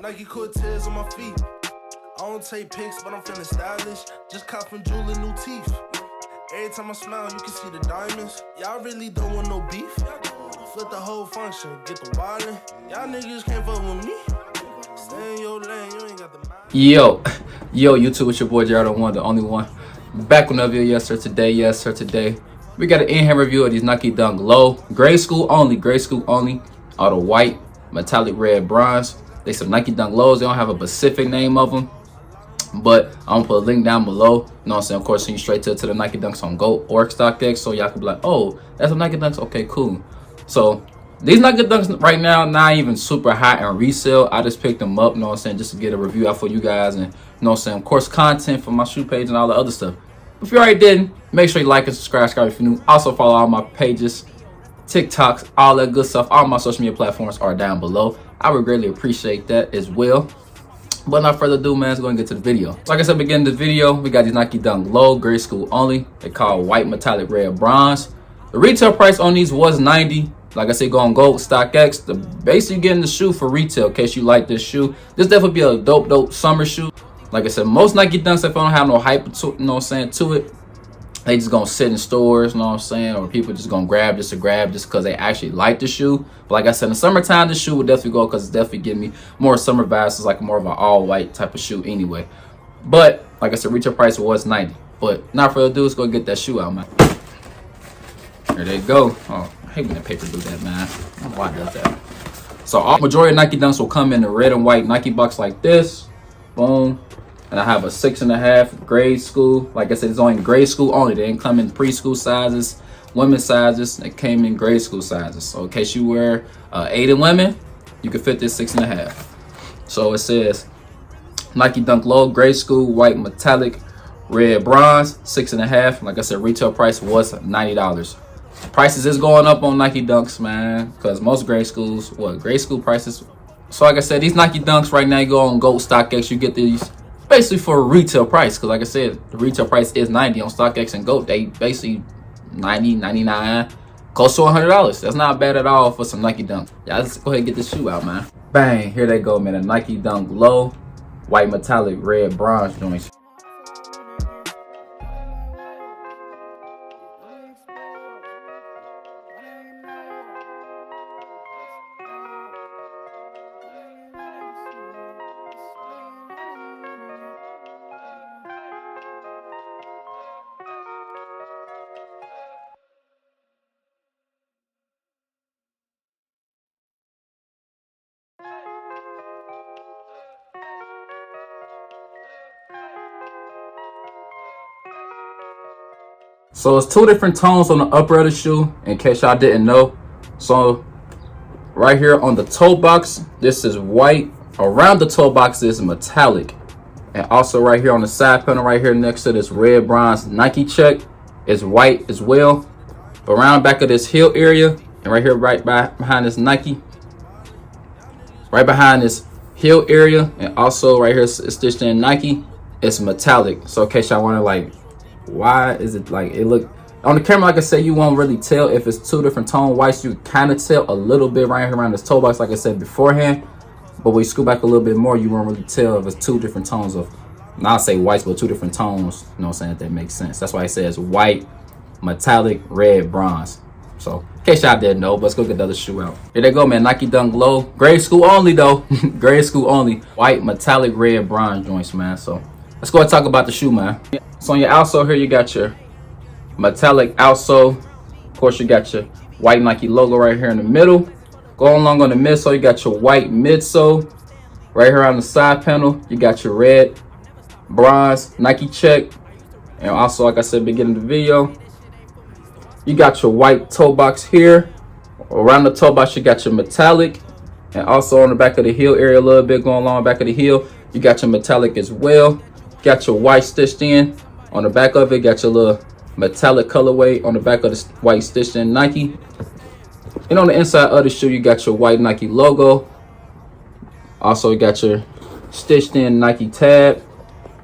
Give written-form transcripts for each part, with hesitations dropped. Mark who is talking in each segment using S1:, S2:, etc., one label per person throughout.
S1: Nike Cortez on my feet. I don't take pics, but I'm feeling stylish. Just cop from Jewel new teeth. Every time I smile, you can see the diamonds. Y'all really don't want no beef. Flip the whole function, get the wildin'. Y'all niggas can't fuck with me. Stay in your lane, you ain't got the mind.
S2: Yo, YouTube, it's your boy Jared, the one, the only one. Back with another video, yes sir, today. We got an in-hand review of these Nike Dunk Low. Grade school only. All the white, metallic red, bronze. They some Nike Dunk Lows. They don't have a specific name of them. But I'm gonna put a link down below. You know what I'm saying? Of course, send you straight to the Nike Dunks on GOAT or StockX. So y'all can be like, oh, that's some Nike Dunks. Okay, cool. So these Nike Dunks right now, not even super high in resale. I just picked them up, you know what I'm saying, just to get a review out for you guys. And you know what I'm saying, of course, content for my shoe page and all the other stuff. If you already didn't, make sure you like and subscribe if you're new. Also follow all my pages, TikToks, all that good stuff. All my social media platforms are down below. I would greatly appreciate that as well. But not further ado, man, let's go and get to the video. Like I said, beginning the video, we got these Nike Dunk Low, grade school only. They call white, metallic, red, bronze. The retail price on these was $90. Like I said, go on GOAT, StockX. The basically getting the shoe for retail in case you like this shoe. This definitely be a dope summer shoe. Like I said, most Nike Dunks, if I don't have no hype to, you know what I'm saying, to it, they just gonna sit in stores, you know what I'm saying, or people just gonna grab just because they actually like the shoe. But like I said, in the summertime, this shoe would definitely go because it's definitely giving me more summer vibes. It's like more of an all white type of shoe anyway. But like I said, retail price was $90. But not further ado, let's go get that shoe out, man. There they go. Oh, I hate when the paper do that, man. I don't know why it does that. So all majority of Nike Dunks will come in the red and white Nike box like this. Boom. And I have a 6.5 grade school. Like I said, it's only grade school only. They didn't come in preschool sizes, women's sizes. They came in grade school sizes. So in case you wear 8 in women, you can fit this 6.5. So it says Nike Dunk Low, grade school, white, metallic, red, bronze, 6.5. Like I said, retail price was $90. Prices is going up on Nike Dunks, man, because most grade schools, grade school prices. So like I said, these Nike Dunks right now, you go on GOAT, StockX, you get these basically for a retail price, because like I said, the retail price is $90 on StockX and GOAT. They basically $90, $99, close to $100. That's not bad at all for some Nike Dunk. Yeah, let's go ahead and get this shoe out, man. Bang, here they go, man. A Nike Dunk Low, white, metallic, red, bronze joints. So it's two different tones on the upper of the shoe, in case y'all didn't know. So right here on the toe box, this is white. Around the toe box is metallic. And also right here on the side panel, right here next to this red bronze Nike check, is white as well. Around back of this heel area, and right here right behind this Nike, right behind this heel area, and also right here it's stitched in Nike, it's metallic. So in case y'all wonder, like, why is it like it look on the camera, like I said, you won't really tell if it's two different tone whites. You kind of tell a little bit right here around this toe box, like I said beforehand. But when you scoot back a little bit more, you won't really tell if it's two different tones of, not say whites, but two different tones. You know what I'm saying? If that makes sense. That's why it says white, metallic, red, bronze. So in case y'all didn't know, but let's go get the other shoe out. Here they go, man. Nike Dunk Low, grade school only though. Grade school only, white, metallic, red, bronze joints, man. So let's go and talk about the shoe, man. So on your outsole here, you got your metallic outsole. Of course, you got your white Nike logo right here in the middle. Going along on the midsole, you got your white midsole. Right here on the side panel, you got your red, bronze Nike check. And also, like I said, beginning of the video, you got your white toe box here. Around the toe box, you got your metallic. And also on the back of the heel area, a little bit going along the back of the heel, you got your metallic as well. Got your white stitched in. On the back of it, got your little metallic colorway on the back of the white stitched in Nike. And on the inside of the shoe, you got your white Nike logo. Also, you got your stitched in Nike tab.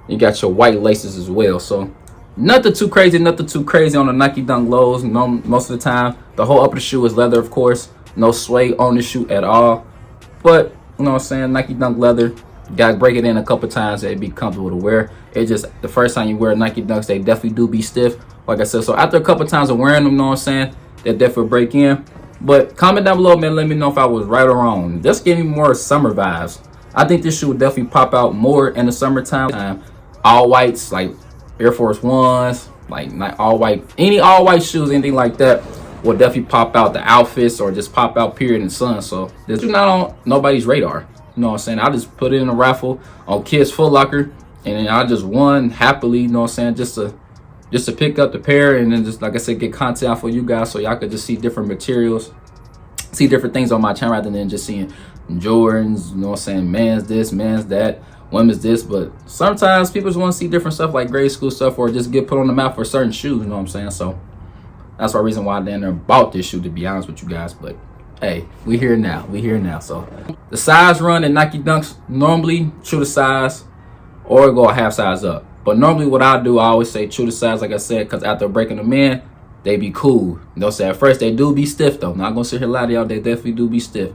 S2: You got your white laces as well. So nothing too crazy on the Nike Dunk Lows. No, most of the time, the whole upper of the shoe is leather, of course. No suede on the shoe at all. But You know what I'm saying? Nike Dunk leather. Gotta break it in a couple times. It'd be comfortable to wear. It just, the first time you wear Nike Dunks, they definitely do be stiff. Like I said, so after a couple times of wearing them, you know what I'm saying, they definitely break in. But comment down below, man. Let me know if I was right or wrong. Just give me more summer vibes. I think this shoe would definitely pop out more in the summertime. All whites, like Air Force Ones, like not all white, any all white shoes, anything like that will definitely pop out the outfits or just pop out period in the sun. So this is not on nobody's radar. You know what I'm saying? I just put it in a raffle on Kids Foot Locker, and then I just won happily. You know what I'm saying? Just to pick up the pair, and then just, like I said, get content out for you guys so y'all could just see different materials, see different things on my channel rather than just seeing Jordans. You know what I'm saying? Man's this, man's that, women's this. But sometimes people just want to see different stuff like grade school stuff, or just get put on the map for certain shoes. You know what I'm saying? So that's the reason why I then bought this shoe, to be honest with you guys. But hey, we here now. We here now. So the size run in Nike Dunks, normally true to size or go a half size up. But normally what I do, I always say true to size, like I said, because after breaking them in, they be cool. You know what I'm saying? At first, they do be stiff, though. Not going to sit here and lie to y'all. They definitely do be stiff.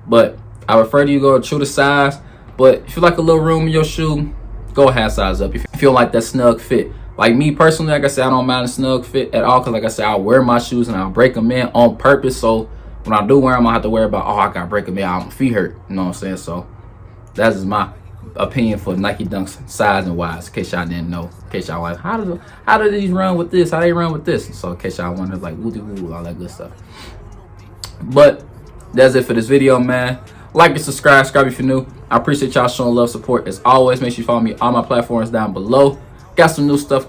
S2: But I prefer you go true to size. But if you like a little room in your shoe, go a half size up. If you feel like that snug fit. Like me personally, like I said, I don't mind a snug fit at all. Because like I said, I'll wear my shoes and I'll break them in on purpose. So when I do wear them, I have to worry about, oh, I got to break them in. My feet hurt. You know what I'm saying? So that's just my opinion for Nike Dunks size and wise, in case y'all didn't know. In case y'all like, how do these run with this? How they run with this? So in case y'all wonder, like, woo, all that good stuff. But that's it for this video, man. Like and subscribe if you're new. I appreciate y'all showing love, support as always. Make sure you follow me on my platforms down below. Got some new stuff,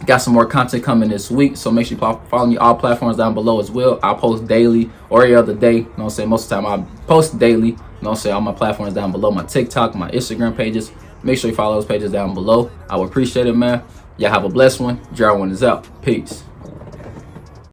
S2: got some more content coming this week, so make sure you follow me all platforms down below as well. I post daily or every other day. You know what I'm saying? Most of the time I post daily. You know what I'm saying? All my platforms down below, my TikTok, my Instagram pages. Make sure you follow those pages down below. I would appreciate it, man. Y'all have a blessed one. Jar1 is out. Peace.